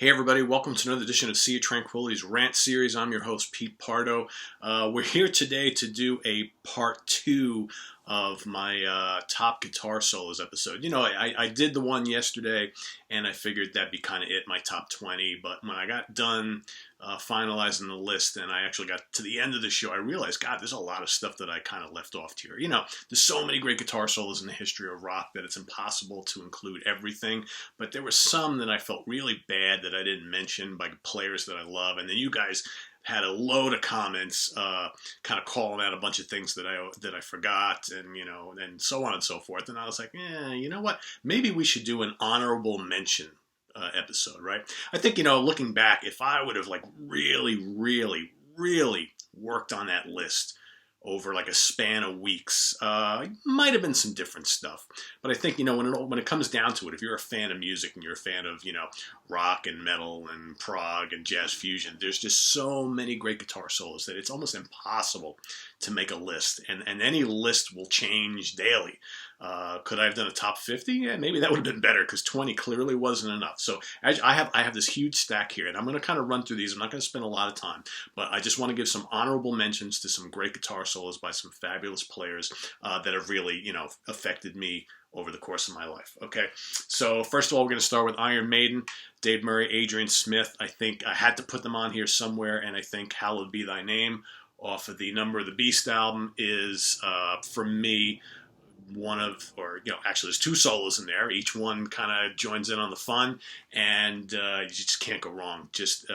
Hey everybody, welcome to another edition of Sea of Tranquility's Rant series. I'm your host, Pete Pardo. We're here today to do a part 2 of my top guitar solos episode. You know, I did the one yesterday, and I figured that'd be kind of it, my top 20. But when I got done finalizing the list, and I actually got to the end of the show, I realized, God, there's a lot of stuff that I kind of left off here. You know, there's so many great guitar solos in the history of rock that it's impossible to include everything. But there were some that I felt really bad that I didn't mention by players that I love. And then you guys had a load of comments kind of calling out a bunch of things that I forgot, and you know, and so on and so forth. And I was like, you know what, maybe we should do an honorable mention episode, right? I think, you know, looking back, if I would have like really worked on that list over like a span of weeks, might have been some different stuff. But I think, you know, when it comes down to it, if you're a fan of music and you're a fan of, you know, rock and metal and prog and jazz fusion, there's just so many great guitar solos that it's almost impossible to make a list. And any list will change daily. Could I have done a top 50? Yeah, maybe that would have been better, because 20 clearly wasn't enough. So I have this huge stack here, and I'm going to kind of run through these. I'm not going to spend a lot of time, but I just want to give some honorable mentions to some great guitar solos by some fabulous players that have really, you know, affected me over the course of my life. Okay, so first of all, we're going to start with Iron Maiden, Dave Murray, Adrian Smith. I think I had to put them on here somewhere, and I think Hallowed Be Thy Name off of the Number of the Beast album is, for me, one of, or, you know, actually there's two solos in there. Each one kind of joins in on the fun, and you just can't go wrong. Just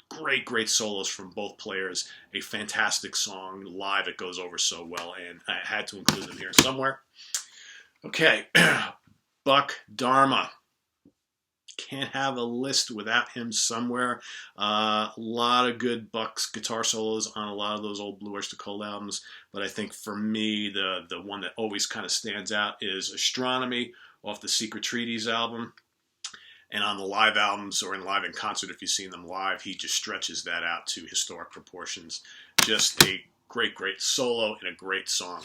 great solos from both players. A fantastic song. Live, it goes over so well, and I had to include them here somewhere. Okay, Buck Dharma. Can't have a list without him somewhere. A lot of good Buck's guitar solos on a lot of those old Blue Oyster Cult albums, but I think for me, the one that always kind of stands out is Astronomy off the Secret Treaties album. And on the live albums, or in live in concert, if you've seen them live, he just stretches that out to historic proportions. Just a great solo and a great song.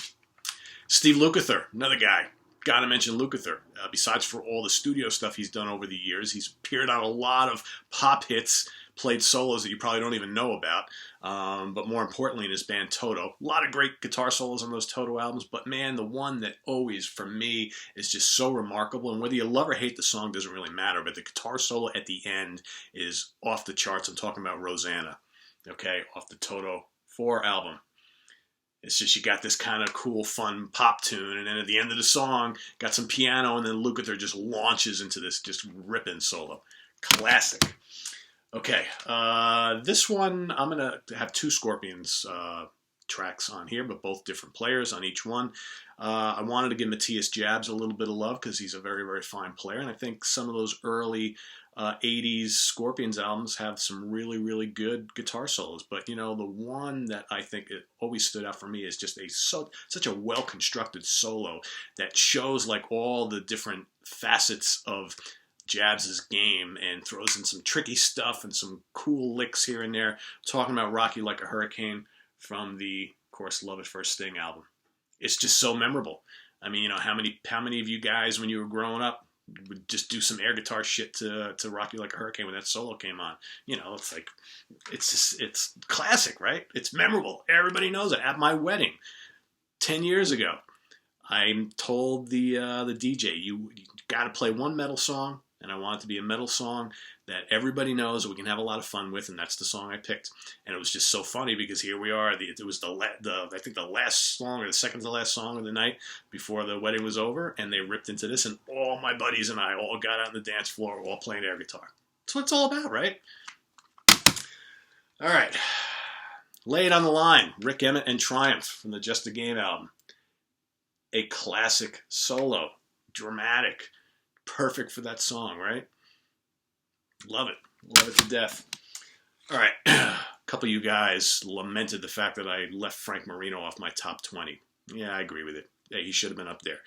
Steve Lukather, another guy. Got to mention Lukather. Besides for all the studio stuff he's done over the years, he's appeared on a lot of pop hits, played solos that you probably don't even know about, but more importantly in his band Toto. A lot of great guitar solos on those Toto albums, but man, the one that always, for me, is just so remarkable, and whether you love or hate the song doesn't really matter, but the guitar solo at the end is off the charts. I'm talking about Rosanna, okay, off the Toto 4 album. It's just, you got this kind of cool, fun pop tune, and then at the end of the song, got some piano, and then Lukather just launches into this just ripping solo. Classic. Okay, this one, I'm going to have two Scorpions tracks on here, but both different players on each one. I wanted to give Matthias Jabs a little bit of love, because he's a very fine player, and I think some of those early 80s Scorpions albums have some really good guitar solos. But, you know, the one that I think it always stood out for me is just such a well-constructed solo that shows like all the different facets of Jabs' game and throws in some tricky stuff and some cool licks here and there. Talking about Rock You Like a Hurricane from the, of course, Love at First Sting album. It's just so memorable. I mean, you know, how many of you guys, when you were growing up, would just do some air guitar shit to Rock You Like a Hurricane when that solo came on? You know, it's like, it's classic, right? It's memorable. Everybody knows it. At my wedding 10 years ago, I told the DJ, you got to play one metal song, and I want it to be a metal song that everybody knows, that we can have a lot of fun with, and that's the song I picked. And it was just so funny, because here we are. It was I think the last song, or the second to last song of the night before the wedding was over, and they ripped into this, and all my buddies and I all got out on the dance floor, all playing air guitar. That's what it's all about, right? All right. Lay It on the Line, Rick Emmett and Triumph from the Just a Game album. A classic solo, dramatic, perfect for that song, right? Love it to death. All right, a couple of you guys lamented the fact that I left Frank Marino off my top 20. Yeah, I agree with it. Yeah, he should have been up there.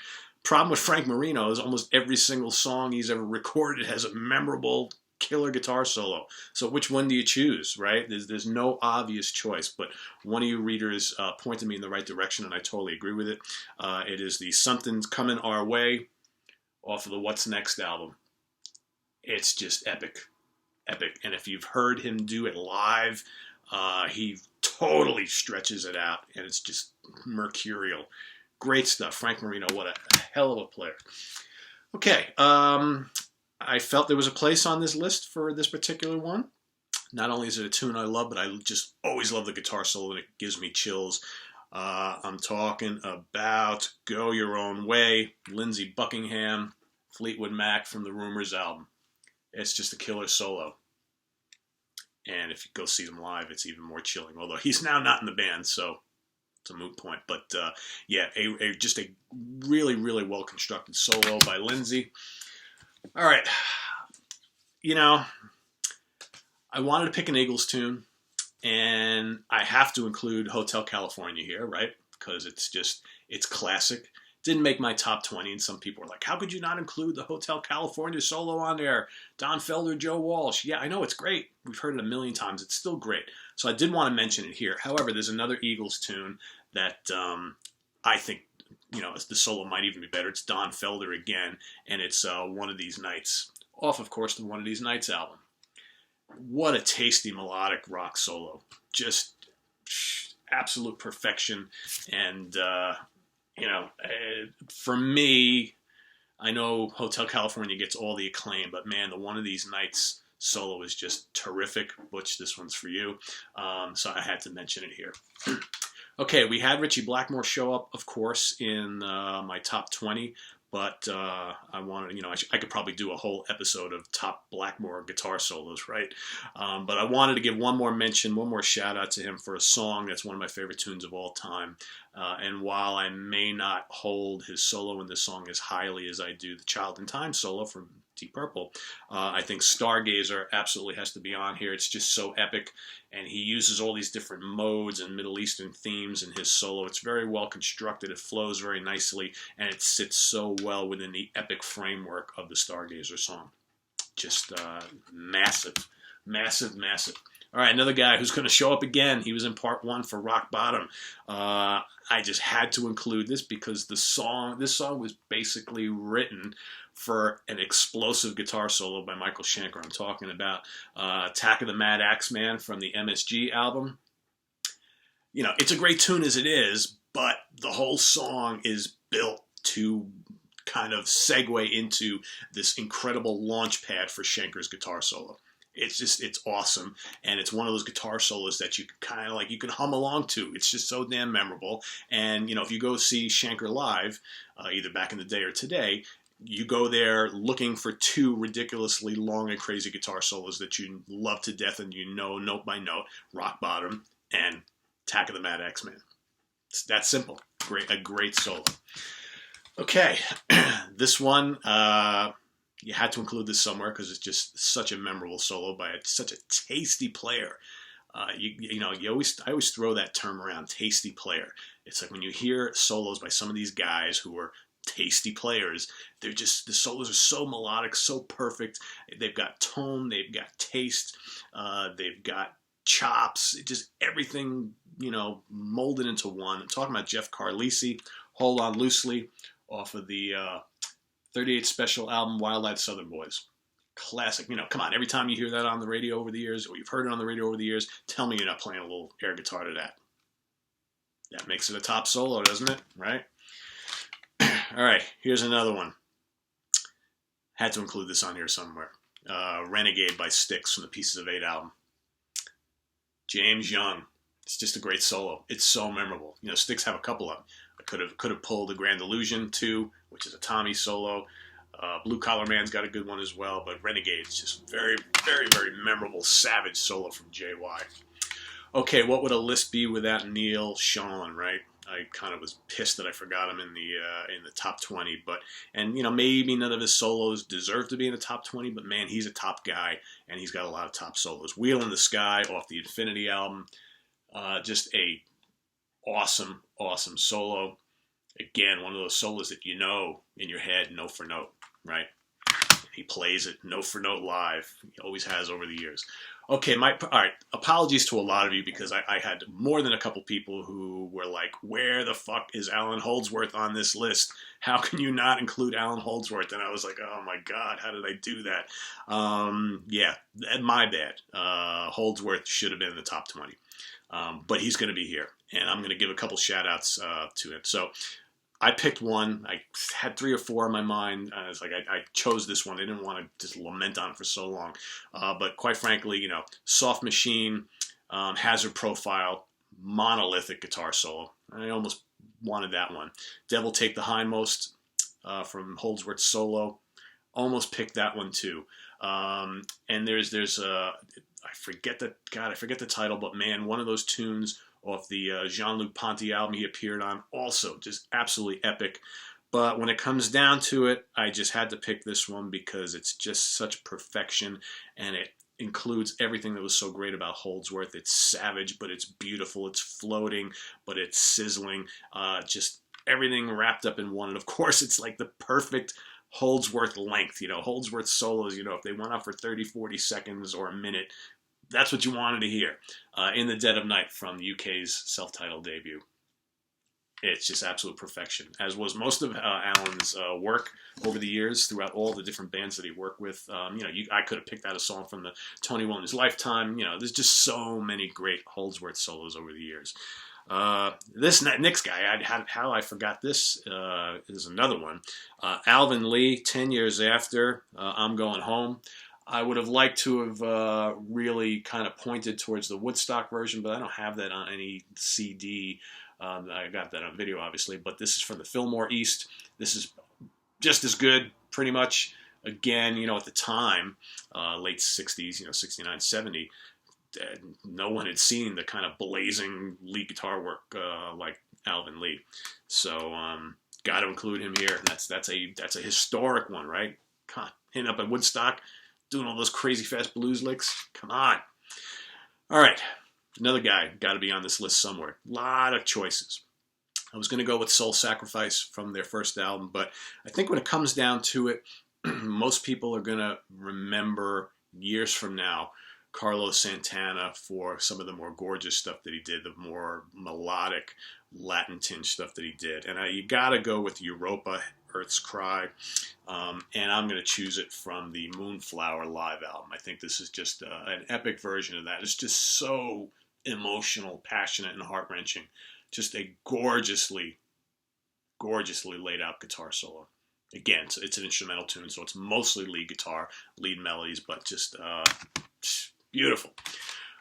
Problem with Frank Marino is almost every single song he's ever recorded has a memorable killer guitar solo. So which one do you choose, right? There's no obvious choice, but one of you readers pointed me in the right direction, and I totally agree with it. It is the Something's Coming Our Way off of the What's Next album. It's just epic. epic. And if you've heard him do it live, he totally stretches it out, and it's just mercurial. Great stuff. Frank Marino, what a hell of a player. Okay, I felt there was a place on this list for this particular one. Not only is it a tune I love, but I just always love the guitar solo, and it gives me chills. I'm talking about Go Your Own Way, Lindsey Buckingham, Fleetwood Mac from the Rumors album. It's just a killer solo. And if you go see them live, it's even more chilling. Although he's now not in the band, so it's a moot point. But yeah, just a really, really well-constructed solo by Lindsey. All right. You know, I wanted to pick an Eagles tune, and I have to include Hotel California here, right? Because it's classic. Didn't make my top 20, and some people were like, how could you not include the Hotel California solo on there? Don Felder, Joe Walsh. Yeah, I know, it's great. We've heard it a million times. It's still great. So I did want to mention it here. However, there's another Eagles tune that I think, the solo might even be better. It's Don Felder again, and it's One of These Nights, off, of course, the One of These Nights album. What a tasty melodic rock solo. Just absolute perfection. And, for me, I know Hotel California gets all the acclaim, but man, the One of These Nights solo is just terrific. Butch, this one's for you. So I had to mention it here. Okay, we had Ritchie Blackmore show up, of course, in my top 20, but I wanted, I could probably do a whole episode of top Blackmore guitar solos, right? But I wanted to give one more mention, one more shout out to him for a song that's one of my favorite tunes of all time. And while I may not hold his solo in this song as highly as I do the Child in Time solo from Deep Purple, I think Stargazer absolutely has to be on here. It's just so epic, and he uses all these different modes and Middle Eastern themes in his solo. It's very well constructed. It flows very nicely, and it sits so well within the epic framework of the Stargazer song. Just massive, massive, massive. All right, another guy who's going to show up again. He was in part 1 for Rock Bottom. I just had to include this because this song was basically written for an explosive guitar solo by Michael Schenker. I'm talking about Attack of the Mad Axeman from the MSG album. It's a great tune as it is, but the whole song is built to kind of segue into this incredible launch pad for Schenker's guitar solo. It's awesome, and it's one of those guitar solos that you kind of you can hum along to. It's just so damn memorable. And if you go see Schenker live, either back in the day or today, you go there looking for 2 ridiculously long and crazy guitar solos that you love to death, and note by note, Rock Bottom and Attack of the Mad Axeman. It's that simple. A great solo. Okay, this one. You had to include this somewhere because it's just such a memorable solo by such a tasty player. I always throw that term around, tasty player. It's like when you hear solos by some of these guys who are tasty players, the solos are so melodic, so perfect. They've got tone, they've got taste, they've got chops, just everything, molded into one. I'm talking about Jeff Carlisi, Hold On Loosely, off of the 38 special album, Wild Eyed Southern Boys. Classic. Come on, every time you hear that on the radio over the years, or you've heard it on the radio over the years, tell me you're not playing a little air guitar to that. That makes it a top solo, doesn't it? Right? All right, here's another one. Had to include this on here somewhere. Renegade by Styx from the Pieces of 8 album. James Young. It's just a great solo. It's so memorable. Styx have a couple of them. I could have pulled the Grand Illusion 2, which is a Tommy solo. Blue Collar Man's got a good one as well, but Renegade is just very, very, very memorable, savage solo from JY. Okay, what would a list be without Neil Schon, right? I kind of was pissed that I forgot him in the top 20, and maybe none of his solos deserve to be in the top 20, but man, he's a top guy, and he's got a lot of top solos. Wheel in the Sky off the Infinity album, just a awesome, awesome solo. Again, one of those solos that in your head, note for note, right? He plays it note for note live. He always has over the years. Okay, all right, apologies to a lot of you because I had more than a couple people who were like, where the fuck is Allan Holdsworth on this list? How can you not include Allan Holdsworth? And I was like, oh my God, how did I do that? Yeah, my bad. Holdsworth should have been in the top 20. But he's going to be here. And I'm going to give a couple shout outs to him. So I picked one. I had 3 or 4 in my mind. It's like I chose this one. I didn't want to just lament on it for so long. But quite frankly, you know, Soft Machine, Hazard Profile, monolithic guitar solo. I almost wanted that one. Devil Take the Hindmost from Holdsworth's solo. Almost picked that one too. And there's I forget the title, but man, one of those tunes off the Jean-Luc Ponty album he appeared on, also just absolutely epic. But when it comes down to it, I just had to pick this one because it's just such perfection, and it includes everything that was so great about Holdsworth. It's savage, but it's beautiful. It's floating, but it's sizzling. Just everything wrapped up in one. And of course, it's like the perfect Holdsworth length. You know, Holdsworth solos, you know, if they went on for 30, 40 seconds or a minute, that's what you wanted to hear. In the Dead of Night from the UK's self-titled debut. It's just absolute perfection, as was most of Allan's work over the years throughout all the different bands that he worked with. You know, I could have picked out a song from the Tony Williams lifetime. You know, there's just so many great Holdsworth solos over the years. This next guy, how I forgot this is another one. Alvin Lee, 10 years after I'm Going Home. I would have liked to have really kind of pointed towards the Woodstock version, but I don't have that on any CD. I got that on video, obviously, but this is from the Fillmore East. This is just as good, pretty much. Again, you know, at the time, late 60s, you know, 69, 70, no one had seen the kind of blazing lead guitar work like Alvin Lee. So, got to include him here. And that's a historic one, right? God, hitting up at Woodstock, doing all those crazy fast blues licks. Come on. All right. Another guy got to be on this list somewhere. A lot of choices. I was going to go with Soul Sacrifice from their first album, but I think when it comes down to it, most people are going to remember years from now Carlos Santana for some of the more gorgeous stuff that he did, the more melodic Latin tinge stuff that he did. And you got to go with Europa, Earth's Cry, and I'm going to choose it from the Moonflower live album. I think this is just an epic version of that. It's just so emotional, passionate, and heart-wrenching. Just a gorgeously laid out guitar solo. Again, it's an instrumental tune, so it's mostly lead guitar, lead melodies, but just beautiful.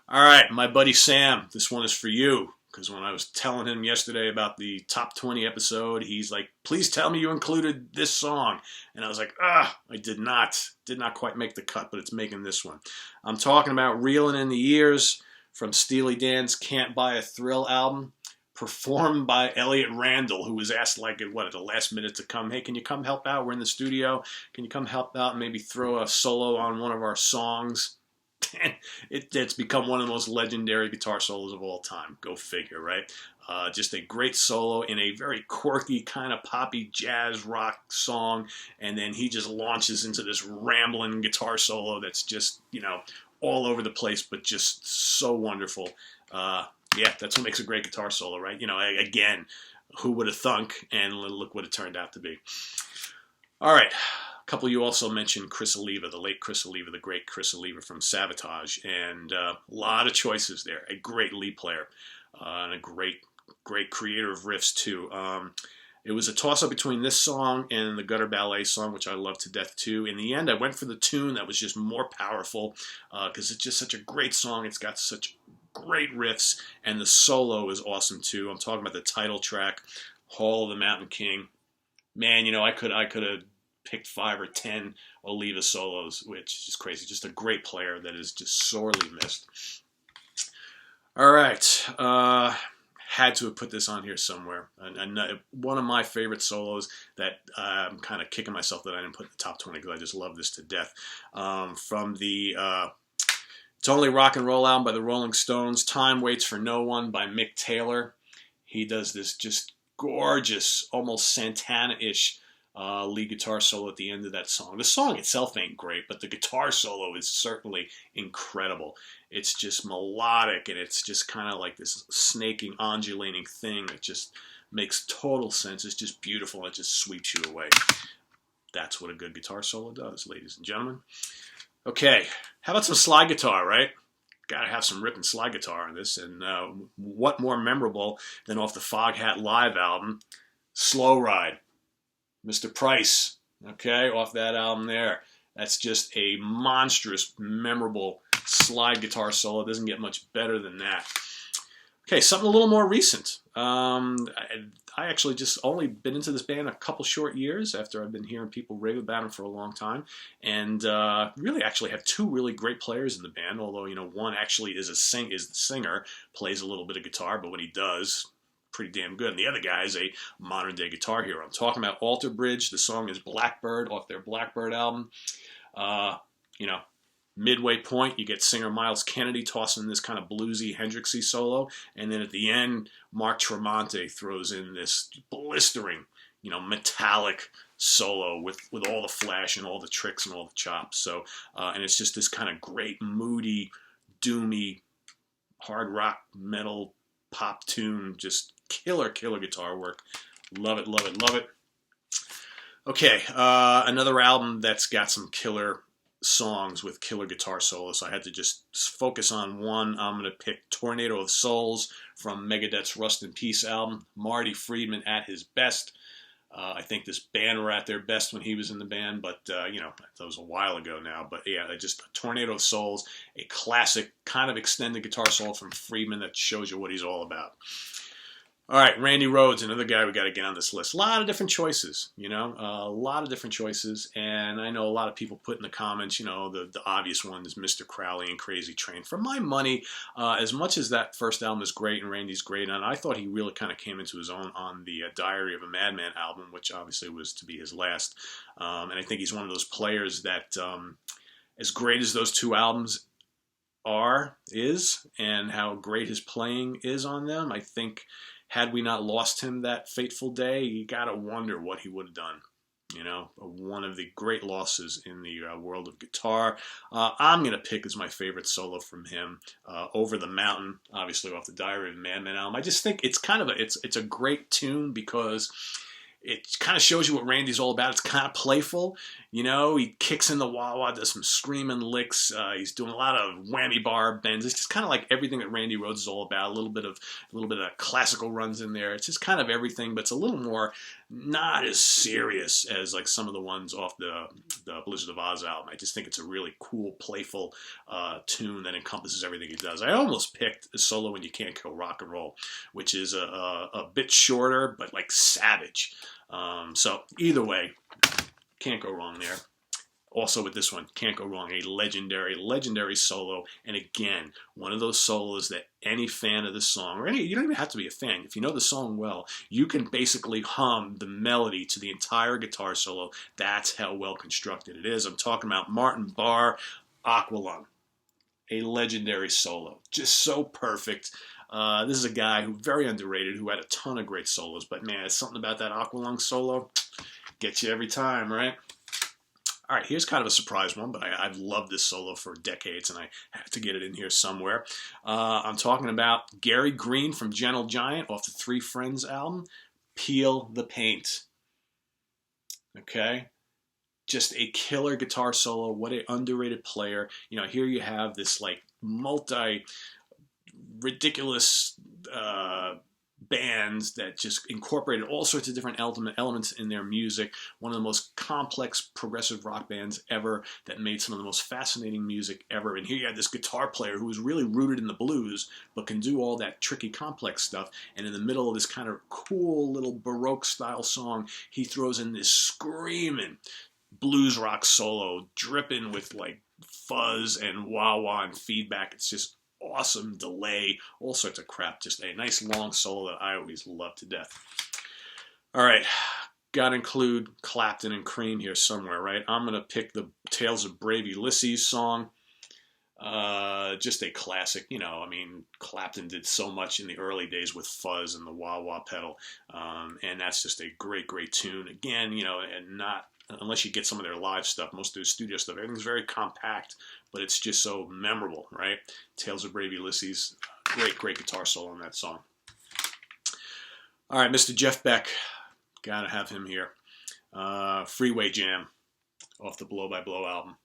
All right, my buddy Sam, this one is for you. Because when I was telling him yesterday about the top 20 episode, he's like, please tell me you included this song. And I was like, I did not. Did not quite make the cut, but it's making this one. I'm talking about Reelin' in the Years from Steely Dan's Can't Buy a Thrill album, performed by Elliot Randall, who was asked like at the last minute to come, hey, can you come help out? We're in the studio. Can you come help out and maybe throw a solo on one of our songs? And it's become one of the most legendary guitar solos of all time. Go figure, right? Just a great solo in a very quirky kind of poppy jazz rock song, and then he just launches into this rambling guitar solo that's just, you know, all over the place, but just so wonderful. Yeah, that's what makes a great guitar solo, right? You know, again, who would have thunk? And look what it turned out to be. All right. A couple of you also mentioned Chris Oliva, the late Chris Oliva, the great Chris Oliva from Savatage, and a lot of choices there. A great lead player and a great creator of riffs too. It was a toss-up between this song and the Gutter Ballet song, which I love to death too. In the end, I went for the tune that was just more powerful because it's just such a great song. It's got such great riffs, and the solo is awesome too. I'm talking about the title track, Hall of the Mountain King. Man, you know, I could have picked 5 or 10 Oliva solos, which is just crazy. Just a great player that is just sorely missed. All right. Had to have put this on here somewhere. And one of my favorite solos that I'm kind of kicking myself that I didn't put in the top 20 because I just love this to death. From the It's Only Rock and Roll album by the Rolling Stones, Time Waits for No One by Mick Taylor. He does this just gorgeous, almost Santana-ish lead guitar solo at the end of that song. The song itself ain't great, but the guitar solo is certainly incredible. It's just melodic, and it's just kind of like this snaking, undulating thing that just makes total sense. It's just beautiful. It just sweeps you away. That's what a good guitar solo does, ladies and gentlemen. Okay, how about some slide guitar, right? Got to have some ripping slide guitar on this, and what more memorable than off the Foghat Live album, Slow Ride. Mr. Price, okay, off that album there. That's just a monstrous, memorable slide guitar solo. It doesn't get much better than that. Okay, something a little more recent. I actually just only been into this band a couple short years after I've been hearing people rave about them for a long time, and really actually have two really great players in the band. Although one actually is the singer, plays a little bit of guitar, but when he does, pretty damn good. And the other guy is a modern day guitar hero. I'm talking about Alter Bridge. The song is Blackbird off their Blackbird album. Midway point, you get singer Miles Kennedy tossing this kind of bluesy, Hendrixy solo, and then at the end, Mark Tremonti throws in this blistering, metallic solo with all the flash and all the tricks and all the chops. So, and it's just this kind of great, moody, doomy, hard rock, metal, pop tune, just killer guitar work. Love it, love it, love it. Okay, another album that's got some killer songs with killer guitar solos. So I had to just focus on one. I'm going to pick Tornado of Souls from Megadeth's Rust in Peace album. Marty Friedman at his best. I think this band were at their best when he was in the band, but, that was a while ago now. But yeah, just Tornado of Souls, a classic kind of extended guitar solo from Friedman that shows you what he's all about. All right, Randy Rhoads, another guy we got to get on this list. A lot of different choices, a lot of different choices. And I know a lot of people put in the comments, the obvious one is Mr. Crowley and Crazy Train. For my money, as much as that first album is great and Randy's great on, I thought he really kind of came into his own on the Diary of a Madman album, which obviously was to be his last. And I think he's one of those players that, as great as those two albums is, and how great his playing is on them, I think had we not lost him that fateful day, you got to wonder what he would have done. One of the great losses in the world of guitar. I'm going to pick as my favorite solo from him, Over the Mountain, obviously off the Diary of a Madman album. I just think it's kind of it's a great tune because it kind of shows you what Randy's all about. It's kind of playful. He kicks in the wah-wah, does some screaming licks. He's doing a lot of whammy bar bends. It's just kind of like everything that Randy Rhoads is all about. A little bit of classical runs in there. It's just kind of everything, but it's a little more not as serious as like some of the ones off the Blizzard of Oz album. I just think it's a really cool, playful tune that encompasses everything he does. I almost picked a solo When You Can't Kill Rock and Roll, which is a bit shorter, but like savage. So either way, can't go wrong there. Also with this one, can't go wrong. A legendary solo. And again, one of those solos that any fan of the song, or you don't even have to be a fan. If you know the song well, you can basically hum the melody to the entire guitar solo. That's how well constructed it is. I'm talking about Martin Barre, Aqualung. A legendary solo. Just so perfect. This is a guy who very underrated, who had a ton of great solos. But man, it's something about that Aqualung solo. Gets you every time, right? All right, here's kind of a surprise one, but I've loved this solo for decades, and I have to get it in here somewhere. I'm talking about Gary Greene from Gentle Giant off the Three Friends album, Peel the Paint. Okay? Just a killer guitar solo. What an underrated player. Here you have this like ridiculous bands that just incorporated all sorts of different elements in their music. One of the most complex progressive rock bands ever that made some of the most fascinating music ever. And here you have this guitar player who was really rooted in the blues, but can do all that tricky, complex stuff. And in the middle of this kind of cool little Baroque style song, he throws in this screaming blues rock solo, dripping with like fuzz and wah-wah and feedback. It's just awesome delay, all sorts of crap. Just a nice long solo that I always love to death. All right, got to include Clapton and Cream here somewhere, right? I'm going to pick the Tales of Brave Ulysses song. Just a classic, you know. I mean, Clapton did so much in the early days with fuzz and the wah-wah pedal, and that's just a great, great tune. Again, you know, and not unless you get some of their live stuff, most of their studio stuff, everything's very compact, but it's just so memorable, right? Tales of Brave Ulysses, great, great guitar solo in that song. All right, Mr. Jeff Beck, gotta have him here. Freeway Jam, off the Blow by Blow album.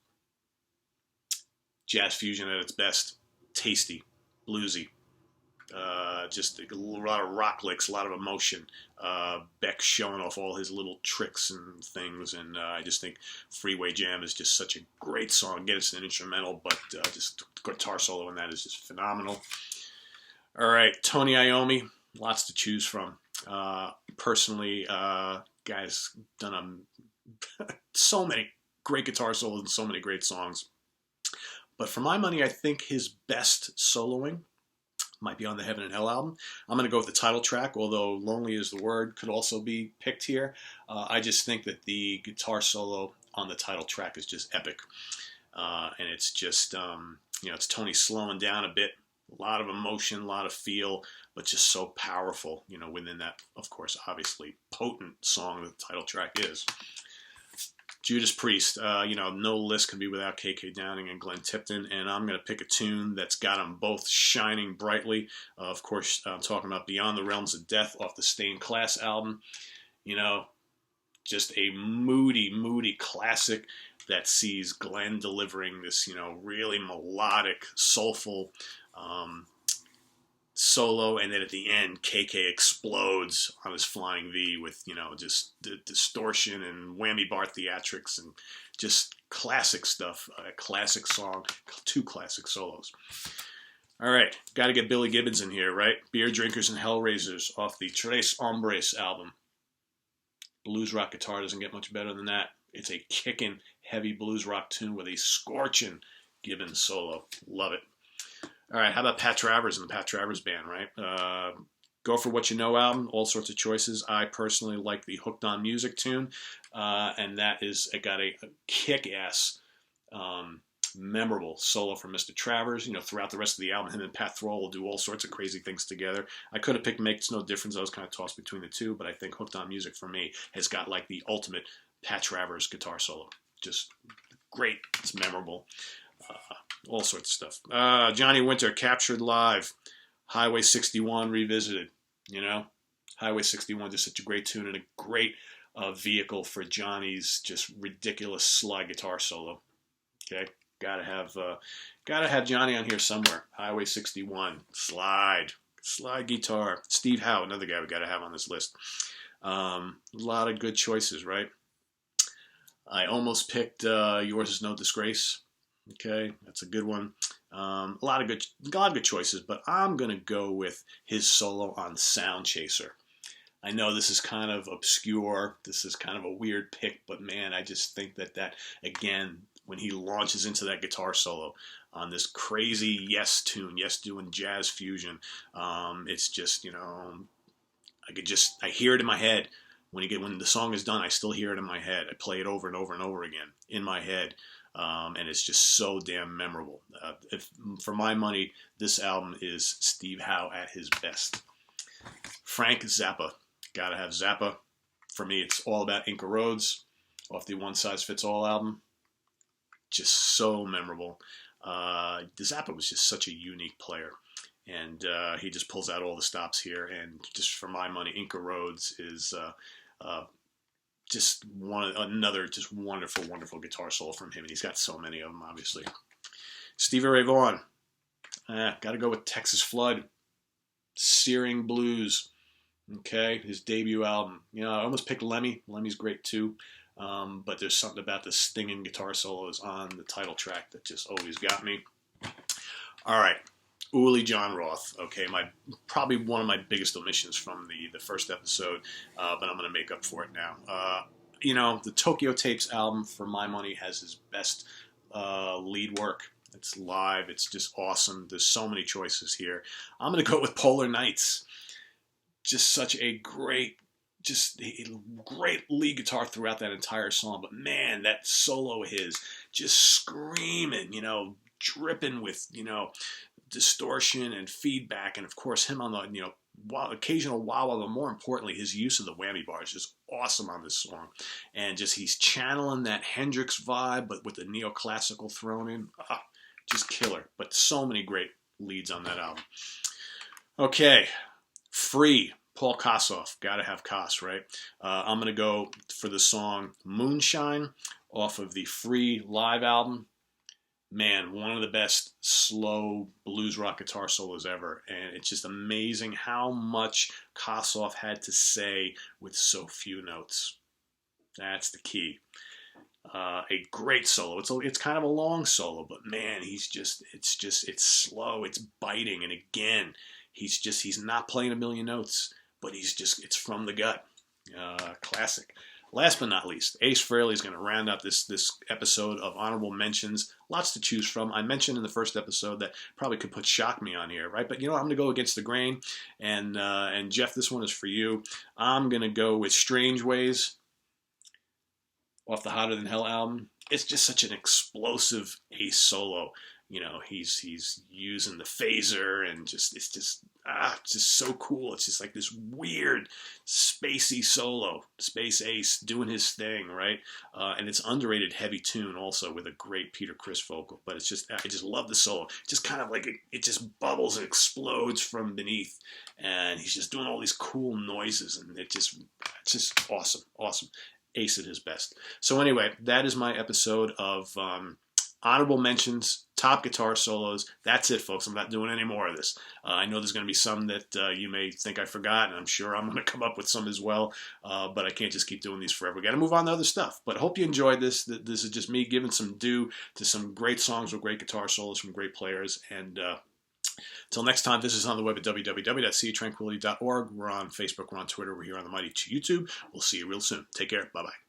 Jazz fusion at its best, tasty, bluesy, just a lot of rock licks, a lot of emotion. Beck showing off all his little tricks and things, and I just think Freeway Jam is just such a great song. Again, it's an instrumental, but just guitar solo in that is just phenomenal. All right, Tony Iommi, lots to choose from. Personally, guy's done so many great guitar solos and so many great songs. But for my money, I think his best soloing might be on the Heaven and Hell album. I'm going to go with the title track, although Lonely Is the Word could also be picked here. I just think that the guitar solo on the title track is just epic. And it's just, you know, it's Tony slowing down a bit. A lot of emotion, a lot of feel, but just so powerful, you know, within that, of course, obviously potent song that the title track is. Judas Priest, you know, no list can be without K.K. Downing and Glenn Tipton, and I'm going to pick a tune that's got them both shining brightly. Of course, I'm talking about Beyond the Realms of Death off the Stained Class album. You know, just a moody, moody classic that sees Glenn delivering this, you know, really melodic, soulful solo, and then at the end, KK explodes on his Flying V with, you know, just the distortion and whammy bar theatrics and just classic stuff. A classic song, two classic solos. All right, got to get Billy Gibbons in here, right? Beer Drinkers and Hellraisers off the Tres Hombres album. Blues rock guitar doesn't get much better than that. It's a kicking, heavy blues rock tune with a scorching Gibbons solo. Love it. All right, how about Pat Travers and the Pat Travers Band, right? Go For What You Know album, all sorts of choices. I personally like the Hooked on Music tune, and that is, it got a kick-ass, memorable solo from Mr. Travers. You know, throughout the rest of the album, him and Pat Thrall will do all sorts of crazy things together. I could have picked Makes No Difference. I was kind of tossed between the two, but I think Hooked on Music for me has got like the ultimate Pat Travers guitar solo. Just great. It's memorable. All sorts of stuff. Johnny Winter, Captured Live. Highway 61 revisited. You know, Highway 61 is such a great tune and a great vehicle for Johnny's just ridiculous slide guitar solo. Okay, gotta have Johnny on here somewhere. Highway 61, slide guitar. Steve Howe, another guy we gotta have on this list. A lot of good choices, right? I almost picked Yours Is No Disgrace. Okay, that's a good one. A lot of good choices, but I'm gonna go with his solo on Sound Chaser. I know this is kind of obscure. This is kind of a weird pick, but man, I just think that again, when he launches into that guitar solo on this crazy Yes tune, Yes doing jazz fusion, it's just, you know, I hear it in my head. When the song is done, I still hear it in my head. I play it over and over and over again in my head. And it's just so damn memorable. For my money, this album is Steve Howe at his best. Frank Zappa. Gotta have Zappa. For me, it's all about Inca Roads off the One Size Fits All album. Just so memorable. Zappa was just such a unique player. And he just pulls out all the stops here. And just for my money, Inca Roads is just another just wonderful, wonderful guitar solo from him. And he's got so many of them, obviously. Stevie Ray Vaughan. Got to go with Texas Flood. Searing Blues. Okay, his debut album. You know, I almost picked Lemmy. Lemmy's great too. But there's something about the stinging guitar solos on the title track that just always got me. All right. Uli John Roth. Okay, probably one of my biggest omissions from the first episode, but I'm going to make up for it now. You know, the Tokyo Tapes album, for my money, has his best lead work. It's live. It's just awesome. There's so many choices here. I'm going to go with Polar Nights. Just such a great lead guitar throughout that entire song. But man, that solo of his, just screaming, you know, dripping with, distortion and feedback, and of course him on the, occasional wah-wah, but more importantly, his use of the whammy bar is just awesome on this song. And just he's channeling that Hendrix vibe, but with the neoclassical thrown in. Just killer. But so many great leads on that album. Okay, Free, Paul Kossoff. Gotta have Koss, right? I'm going to go for the song Moonshine off of the Free live album. Man, one of the best slow blues rock guitar solos ever. And it's just amazing how much Kossoff had to say with so few notes. That's the key. A great solo. It's kind of a long solo, but man, it's slow, it's biting, and again, he's not playing a million notes, but it's from the gut. Classic. Last but not least, Ace Frehley is going to round out this episode of honorable mentions. Lots to choose from. I mentioned in the first episode that probably could put Shock Me on here, right? But I'm going to go against the grain, and Jeff, this one is for you. I'm going to go with Strange Ways off the Hotter Than Hell album. It's just such an explosive Ace solo. He's using the phaser, and it's just so cool. It's just like this weird spacey solo, Space Ace doing his thing, right? And it's underrated heavy tune also with a great Peter Criss vocal. But I just love the solo. It's just kind of like it just bubbles and explodes from beneath, and he's just doing all these cool noises, and it's just awesome. Ace at his best. So anyway, that is my episode of honorable mentions, top guitar solos. That's it, folks. I'm not doing any more of this. I know there's going to be some that you may think I forgot, and I'm sure I'm going to come up with some as well, but I can't just keep doing these forever. Got to move on to other stuff. But I hope you enjoyed this. This is just me giving some due to some great songs with great guitar solos from great players. And until next time, this is on the web at www.seatranquility.org. We're on Facebook, we're on Twitter, we're here on the mighty YouTube. We'll see you real soon. Take care. Bye-bye.